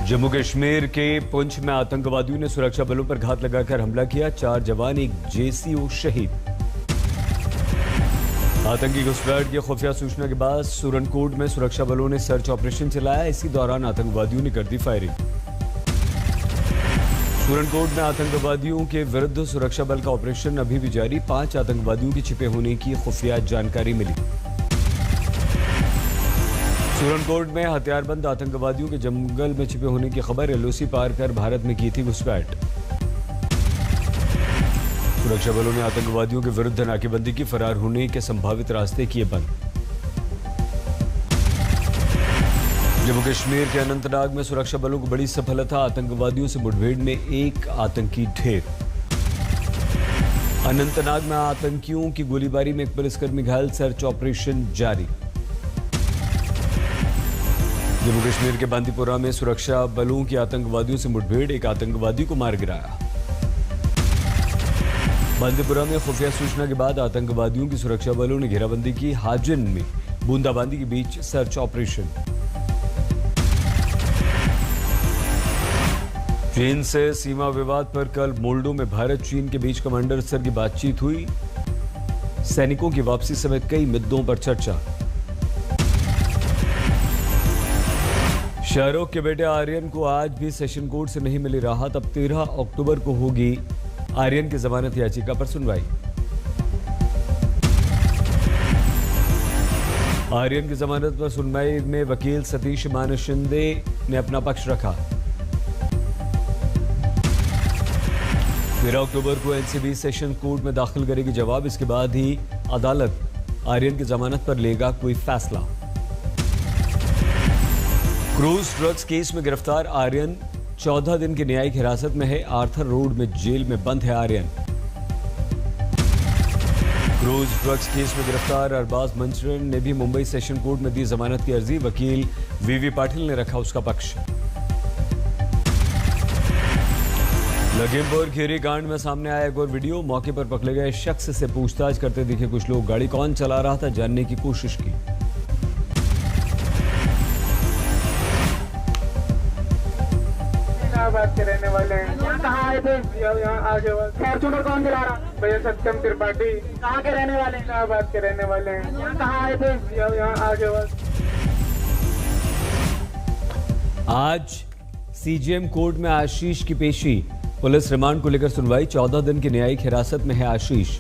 जम्मू कश्मीर के पुंछ में आतंकवादियों ने सुरक्षा बलों पर घात लगाकर हमला किया। 4 जवान, एक जेसीओ शहीद। आतंकी घुसपैठ की खुफिया सूचना के बाद सुरनकोट में सुरक्षा बलों ने सर्च ऑपरेशन चलाया। इसी दौरान आतंकवादियों ने कर दी फायरिंग। सुरनकोट में आतंकवादियों के विरुद्ध सुरक्षा बल का ऑपरेशन अभी भी जारी। 5 आतंकवादियों के छिपे होने की खुफिया जानकारी मिली। सुरनकोट में हथियारबंद आतंकवादियों के जंगल में छिपे होने की खबर। एलओसी पार कर भारत में की थी घुसपैठ। सुरक्षा बलों ने आतंकवादियों के विरुद्ध नाकेबंदी की। फरार होने के संभावित रास्ते किए बंद। जम्मू कश्मीर के अनंतनाग में सुरक्षा बलों को बड़ी सफलता। आतंकवादियों से मुठभेड़ में एक आतंकी ढेर। अनंतनाग में आतंकियों की गोलीबारी में एक पुलिसकर्मी घायल। सर्च ऑपरेशन जारी। जम्मू कश्मीर के बांदीपुरा में सुरक्षा बलों की आतंकवादियों से मुठभेड़। एक आतंकवादी को मार गिराया। बांदीपुरा में खुफिया सूचना के बाद आतंकवादियों की सुरक्षा बलों ने घेराबंदी की। हाजिन में बूंदाबांदी के बीच सर्च ऑपरेशन। चीन से सीमा विवाद पर कल मोल्डो में भारत चीन के बीच कमांडर स्तर की बातचीत हुई। सैनिकों की वापसी समेत कई मुद्दों पर चर्चा। शाहरुख के बेटे आर्यन को आज भी सेशन कोर्ट से नहीं मिली राहत। अब 13 अक्टूबर को होगी आर्यन की जमानत याचिका पर सुनवाई। आर्यन की जमानत पर सुनवाई में वकील सतीश मान शिंदे ने अपना पक्ष रखा। 13 अक्टूबर को एनसीबी सेशन कोर्ट में दाखिल करेगी जवाब। इसके बाद ही अदालत आर्यन की जमानत पर लेगा कोई फैसला। क्रूज ड्रग्स केस में गिरफ्तार आर्यन 14 दिन की न्यायिक हिरासत में है। आर्थर रोड में जेल में बंद है आर्यन। क्रूज ड्रग्स केस में गिरफ्तार अरबाज मंचरन ने भी मुंबई सेशन कोर्ट में दी जमानत की अर्जी। वकील वीवी पाटिल ने रखा उसका पक्ष। लखीमपुर खीरी कांड में सामने आया एक और वीडियो। मौके पर पकड़े गए शख्स से पूछताछ करते दिखे कुछ लोग। गाड़ी कौन चला रहा था जानने की कोशिश की। बात के रहने वाले हैं। कहाँ आए थे? यहाँ आगे फॉर्चूनर कौन चला रहा? भैया सत्यम त्रिपाठी। कहाँ के रहने वाले? बात के रहने वाले हैं। कहाँ आए थे? यहाँ आगे आज सीजेएम कोर्ट में आशीष की पेशी। पुलिस रिमांड को लेकर सुनवाई। 14 दिन की न्यायिक हिरासत में है आशीष।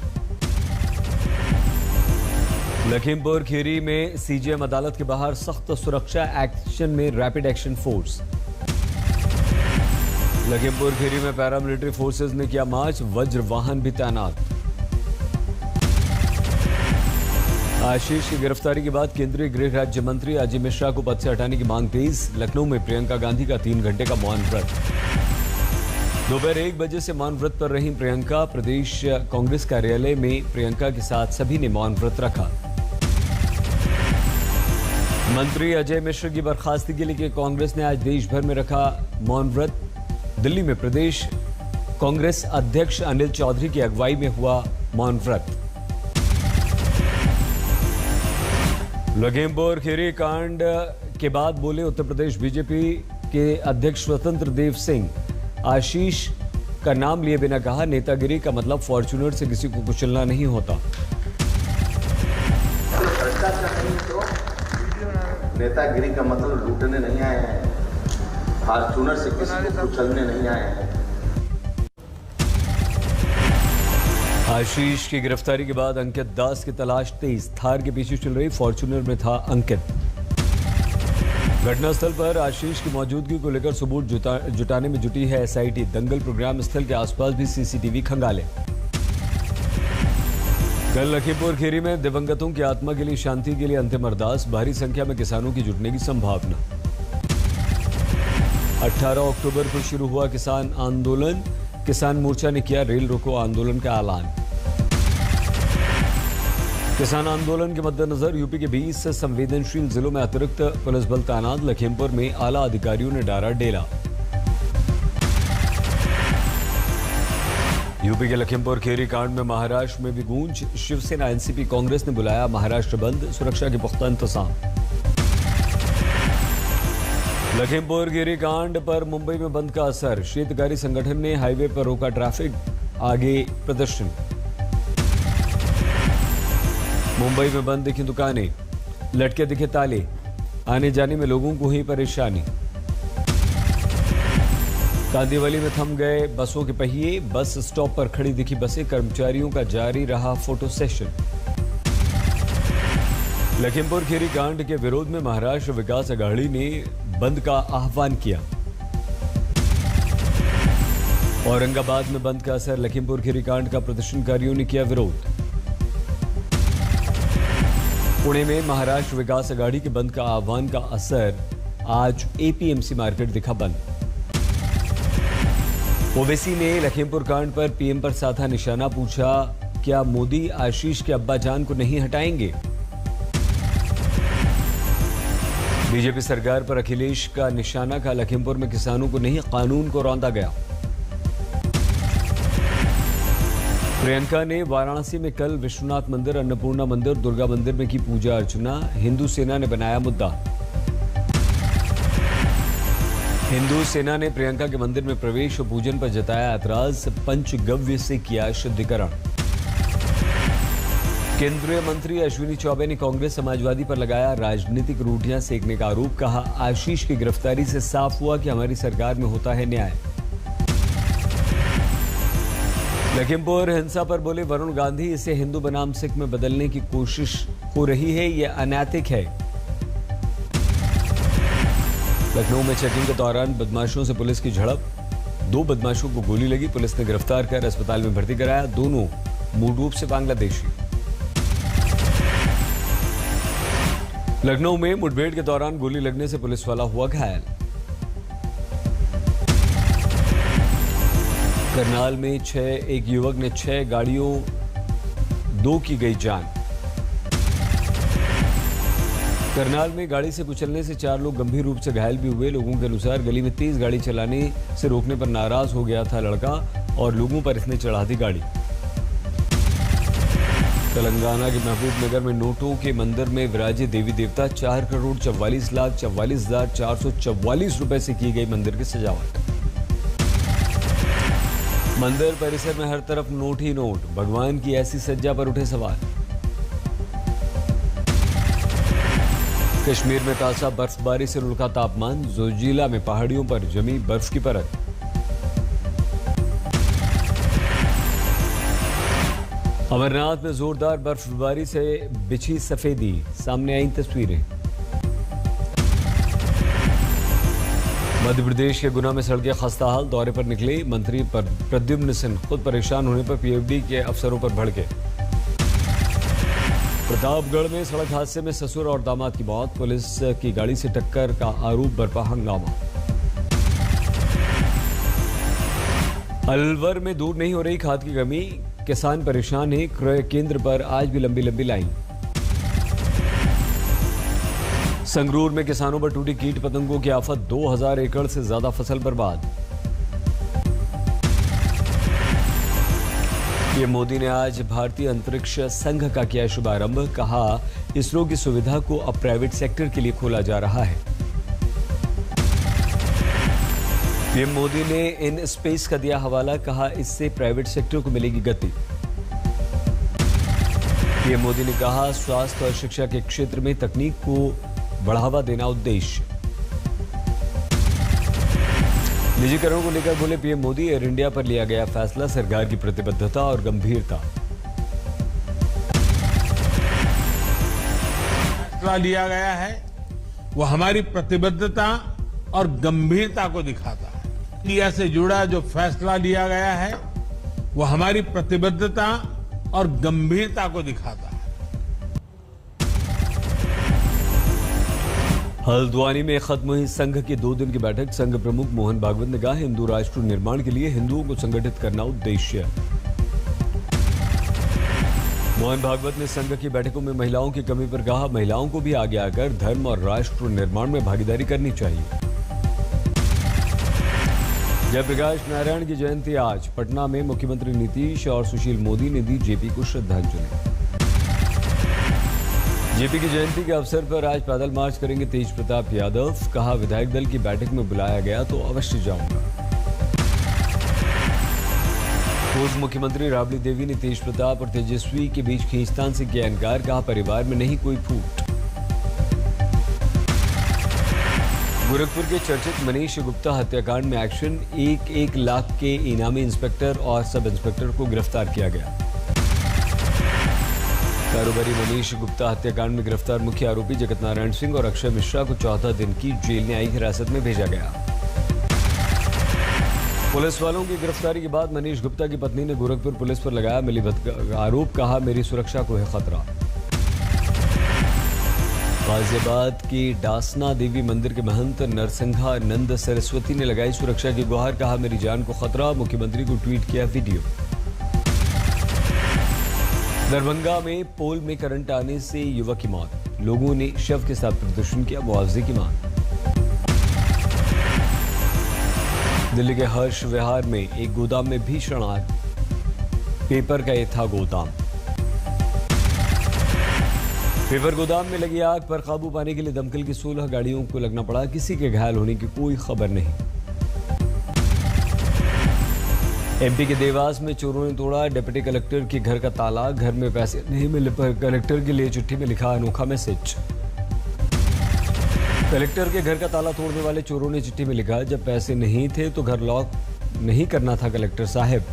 लखीमपुर खीरी में सीजेएम अदालत के बाहर सख्त सुरक्षा एक्शन में rapid action force. Lakhimpur Kheri में पैरामिलिट्री फोर्सेज ने किया मार्च। वज्र वाहन भी तैनात। आशीष की गिरफ्तारी के बाद केंद्रीय गृह राज्य मंत्री अजय मिश्रा को पद से हटाने की मांग तेज। लखनऊ में प्रियंका गांधी का 3 घंटे का मौन व्रत। दोपहर 1 बजे से मौन व्रत पर रही प्रियंका। प्रदेश कांग्रेस कार्यालय में प्रियंका के साथ सभी ने मौन व्रत रखा। मंत्री अजय मिश्रा की बर्खास्तगी के लिए कांग्रेस ने आज देश भर में रखा मौन व्रत। दिल्ली में प्रदेश कांग्रेस अध्यक्ष अनिल चौधरी की अगुवाई में हुआ मौन व्रत। लखीमपुर खीरी कांड के बाद बोले उत्तर प्रदेश बीजेपी के अध्यक्ष स्वतंत्र देव सिंह। आशीष का नाम लिए बिना कहा, नेतागिरी का मतलब फॉर्च्यूनर से किसी को कुचलना नहीं होता। नेतागिरी का मतलब लूटने नहीं आए हैं, फॉर्च्यूनर से किसी को कुचलने नहीं आए हैं। आशीष की गिरफ्तारी के बाद अंकित दास की तलाश तेज। थार के पीछे चल रही फॉर्च्यूनर में था अंकित। घटनास्थल पर आशीष की मौजूदगी को लेकर सबूत जुटाने में जुटी है एसआईटी। दंगल प्रोग्राम स्थल के आसपास भी सीसीटीवी खंगाले। कल लखीमपुर खीरी में दिवंगतों की आत्मा के लिए शांति के लिए अंतिम अरदास। भारी संख्या में किसानों की जुटने की संभावना। 18 अक्टूबर को शुरू हुआ किसान आंदोलन। किसान मोर्चा ने किया रेल रोको आंदोलन का ऐलान। किसान आंदोलन के मद्देनजर यूपी के 20 संवेदनशील जिलों में अतिरिक्त पुलिस बल तैनात। लखीमपुर में आला अधिकारियों ने डाला डेरा। यूपी के लखीमपुर खीरी कांड में महाराष्ट्र में भी गूंज। शिवसेना एनसीपी कांग्रेस ने बुलाया महाराष्ट्र बंद। सुरक्षा के पुख्ता इंतजाम। लखीमपुर खीरी कांड पर मुंबई में बंद का असर, शीतकारी संगठन ने हाईवे पर रोका ट्रैफिक, आगे प्रदर्शन। मुंबई में बंद दिखी दुकानें, लटके दिखे ताले, आने जाने में लोगों को हुई परेशानी। कांदीवली में थम गए बसों के पहिए, बस स्टॉप पर खड़ी दिखी बसें, कर्मचारियों का जारी रहा फोटो सेशन। लखीमपुर खीरी कांड के विरोध में महाराष्ट्र विकास अघाड़ी ने बंद का आह्वान किया। औरंगाबाद में बंद का असर, लखीमपुर खीरी कांड का प्रदर्शनकारियों ने किया विरोध। पुणे में महाराष्ट्र विकास अघाड़ी के बंद का आह्वान का असर, आज एपीएमसी मार्केट दिखा बंद। ओवैसी ने लखीमपुर कांड पर पीएम पर साधा निशाना, पूछा क्या मोदी आशीष के अब्बा जान को नहीं हटाएंगे। बीजेपी सरकार पर अखिलेश का निशाना, का लखीमपुर में किसानों को नहीं कानून को रौंदा गया। प्रियंका ने वाराणसी में कल विश्वनाथ मंदिर, अन्नपूर्णा मंदिर, दुर्गा मंदिर में की पूजा अर्चना, हिंदू सेना ने बनाया मुद्दा। हिंदू सेना ने प्रियंका के मंदिर में प्रवेश और पूजन पर जताया ऐतराज, पंचगव्य से किया शुद्धिकरण। केंद्रीय मंत्री अश्विनी चौबे ने कांग्रेस समाजवादी पर लगाया राजनीतिक रोटियां सेकने का आरोप, कहा आशीष की गिरफ्तारी से साफ हुआ कि हमारी सरकार में होता है न्याय। लखीमपुर हिंसा पर बोले वरुण गांधी, इसे हिंदू बनाम सिख में बदलने की कोशिश हो रही है, यह अनैतिक है। लखनऊ में चेकिंग के दौरान बदमाशों से पुलिस की झड़प, 2 बदमाशों को गोली लगी, पुलिस ने गिरफ्तार कर अस्पताल में भर्ती कराया, दोनों मूल रूप से बांग्लादेशी। लखनऊ में मुठभेड़ के दौरान गोली लगने से पुलिस वाला हुआ घायल। करनाल में एक युवक ने 6 गाड़ियों 2 की गई जान। करनाल में गाड़ी से कुचलने से 4 लोग गंभीर रूप से घायल भी हुए। लोगों के अनुसार गली में तेज गाड़ी चलाने से रोकने पर नाराज हो गया था लड़का और लोगों पर इसने चढ़ा दी गाड़ी। तेलंगाना के महबूब नगर में नोटों के मंदिर में विराजे देवी देवता, 4,44,44,444 रुपए से की गई मंदिर की सजावट। मंदिर परिसर में हर तरफ नोट ही नोट, भगवान की ऐसी सज्जा पर उठे सवाल। कश्मीर में ताजा बर्फबारी से रुका तापमान, जोजिला में पहाड़ियों पर जमी बर्फ की परत। अमरनाथ में जोरदार बर्फबारी से बिछी सफेदी, सामने आई तस्वीरें। मध्य प्रदेश के गुना में सड़कें खस्ता हाल, दौरे पर निकले मंत्री प्रद्युम्न सिंह, खुद परेशान होने पर पीएफडी के अफसरों पर भड़के। प्रतापगढ़ में सड़क हादसे में ससुर और दामाद की मौत, पुलिस की गाड़ी से टक्कर का आरोप, बरपा हंगामा। अलवर में दूर नहीं हो रही खाद की कमी, किसान परेशान है, क्रय केंद्र पर आज भी लंबी लंबी लाइन। संगरूर में किसानों पर टूटी कीट पतंगों की आफत, 2000 एकड़ से ज्यादा फसल बर्बाद। पीएम मोदी ने आज भारतीय अंतरिक्ष संघ का किया शुभारंभ, कहा इसरो की सुविधा को अब प्राइवेट सेक्टर के लिए खोला जा रहा है। पीएम मोदी ने इन स्पेस का दिया हवाला, कहा इससे प्राइवेट सेक्टर को मिलेगी गति। पीएम मोदी ने कहा स्वास्थ्य और शिक्षा के क्षेत्र में तकनीक को बढ़ावा देना उद्देश्य। निजीकरण को लेकर बोले पीएम मोदी, एयर इंडिया पर लिया गया फैसला सरकार की प्रतिबद्धता और गंभीरता। फैसला लिया गया है वो हमारी प्रतिबद्धता और गंभीरता को दिखाता है। इंडिया से जुड़ा जो फैसला लिया गया है वो हमारी प्रतिबद्धता और गंभीरता को दिखाता है। हल्द्वानी में खत्म हुई संघ की 2 दिन की बैठक, संघ प्रमुख मोहन भागवत ने कहा हिंदू राष्ट्र निर्माण के लिए हिंदुओं को संगठित करना उद्देश्य। मोहन भागवत ने संघ की बैठकों में महिलाओं की कमी पर कहा महिलाओं को भी आगे आकर धर्म और राष्ट्र निर्माण में भागीदारी करनी चाहिए। जयप्रकाश नारायण की जयंती आज, पटना में मुख्यमंत्री नीतीश और सुशील मोदी ने दी जेपी को श्रद्धांजलि। जेपी की जयंती के अवसर पर आज पैदल मार्च करेंगे तेज प्रताप यादव। कहा, विधायक दल की बैठक में बुलाया गया तो अवश्य जाऊंगा। पूर्व मुख्यमंत्री राबड़ी देवी ने तेज प्रताप और तेजस्वी के बीच खींचतान से किया इनकार। कहा, परिवार में नहीं कोई फूट। गोरखपुर के चर्चित मनीष गुप्ता हत्याकांड में एक्शन। 1 लाख के इनामी इंस्पेक्टर और सब इंस्पेक्टर को गिरफ्तार किया गया। कारोबारी मनीष गुप्ता हत्याकांड में गिरफ्तार मुख्य आरोपी जगत नारायण सिंह और अक्षय मिश्रा को 14 दिन की जेल न्यायिक हिरासत में भेजा गया। पुलिस वालों की गिरफ्तारी के बाद मनीष गुप्ता की पत्नी ने गोरखपुर पुलिस पर लगाया मिलीभगत आरोप। कहा, मेरी सुरक्षा को है खतरा। गाजियाबाद की डासना देवी मंदिर के महंत नरसिंघा नंद सरस्वती ने लगाई सुरक्षा की गुहार। कहा, मेरी जान को खतरा। मुख्यमंत्री को ट्वीट किया वीडियो। दरभंगा में पोल में करंट आने से युवक की मौत। लोगों ने शव के साथ प्रदर्शन किया, मुआवजे की मांग। दिल्ली के हर्ष विहार में एक गोदाम में भीषण आग। पेपर का ये था गोदाम। पेपर गोदाम में लगी आग पर काबू पाने के लिए दमकल की 16 गाड़ियों को लगना पड़ा। किसी के घायल होने की कोई खबर नहीं। एमपी के देवास में चोरों ने तोड़ा डिप्टी कलेक्टर के घर का ताला। घर में पैसे नहीं मिले पर कलेक्टर के लिए चिट्ठी में लिखा अनोखा मैसेज। कलेक्टर के घर का ताला तोड़ने वाले चोरों ने चिट्ठी में लिखा, जब पैसे नहीं थे तो घर लॉक नहीं करना था कलेक्टर साहब।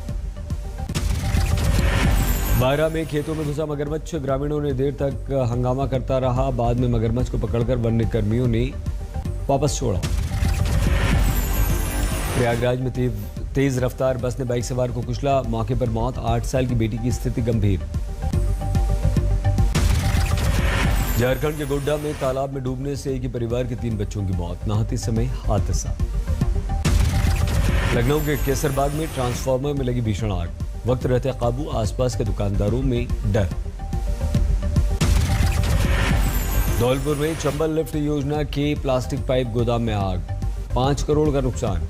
बारा में खेतों में घुसा मगरमच्छ। ग्रामीणों ने देर तक हंगामा करता रहा। बाद में मगरमच्छ को पकड़कर वन्य कर्मियों ने वापस छोड़ा। प्रयागराज में तेज रफ्तार बस ने बाइक सवार को कुचला। मौके पर मौत। 8 साल की बेटी की स्थिति गंभीर। झारखंड के गोड्डा में तालाब में डूबने से एक ही परिवार के 3 बच्चों की मौत। नहाते समय हादसा। लखनऊ के केसरबाग में ट्रांसफार्मर में लगी भीषण आग। वक्त रहते काबू। आसपास के दुकानदारों में डर। धौलपुर में चंबल लिफ्ट योजना के प्लास्टिक पाइप गोदाम में आग। 5 करोड़ का नुकसान।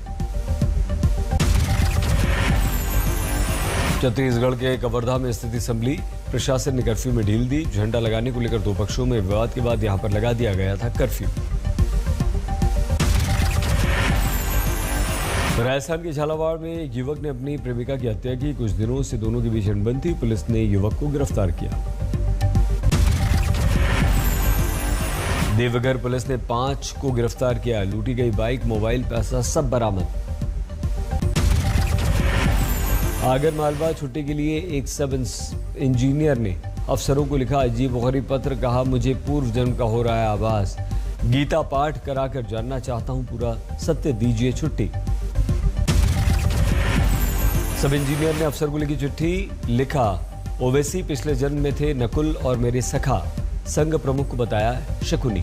छत्तीसगढ़ के कवर्धा में स्थिति संभली। प्रशासन ने कर्फ्यू में ढील दी। झंडा लगाने को लेकर 2 पक्षों में विवाद के बाद यहां पर लगा दिया गया था कर्फ्यू। राजस्थान के झालावाड़ में एक युवक ने अपनी प्रेमिका की हत्या की। कुछ दिनों से दोनों के बीच अनबन थी। पुलिस ने युवक को गिरफ्तार किया। देवघर पुलिस ने 5 को गिरफ्तार किया। लूटी गई बाइक, मोबाइल, पैसा सब बरामद। आगर मालवा छुट्टी के लिए एक सब इंजीनियर ने अफसरों को लिखा अजीब गरीब पत्र। कहा, मुझे पूर्व जन्म का हो रहा है आभास। गीता पाठ कराकर जानना चाहता हूं पूरा सत्य, दीजिए छुट्टी। सब इंजीनियर ने अफसर को लिखी चिट्ठी। लिखा, ओवैसी पिछले जन्म में थे नकुल और मेरे सखा। संघ प्रमुख को बताया शकुनी।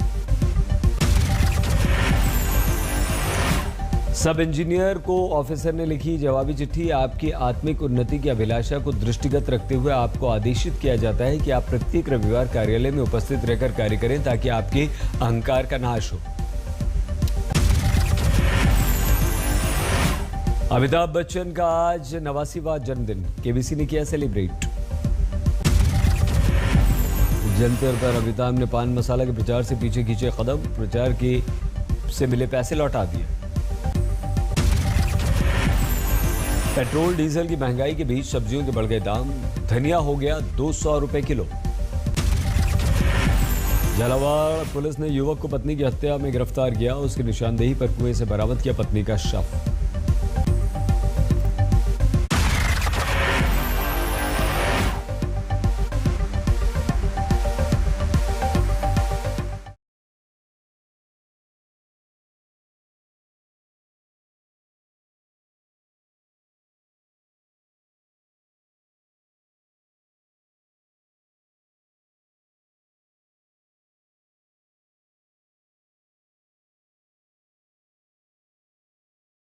सब इंजीनियर को ऑफिसर ने लिखी जवाबी चिट्ठी। आपकी आत्मिक उन्नति की अभिलाषा को दृष्टिगत रखते हुए आपको आदेशित किया जाता है कि आप प्रत्येक रविवार कार्यालय में उपस्थित रहकर कार्य करें ताकि आपके अहंकार का नाश हो। अमिताभ बच्चन का आज 89वां जन्मदिन। केबीसी ने किया सेलिब्रेट। जंतर पर अमिताभ ने पान मसाला के प्रचार से पीछे खींचे कदम। प्रचार के से मिले पैसे लौटा दिए। पेट्रोल डीजल की महंगाई के बीच सब्जियों के बढ़ गए दाम। धनिया हो गया 200 रुपए किलो। झालावाड़ पुलिस ने युवक को पत्नी की हत्या में गिरफ्तार किया। उसकी निशानदेही पर कुएं से बरामद किया पत्नी का शव।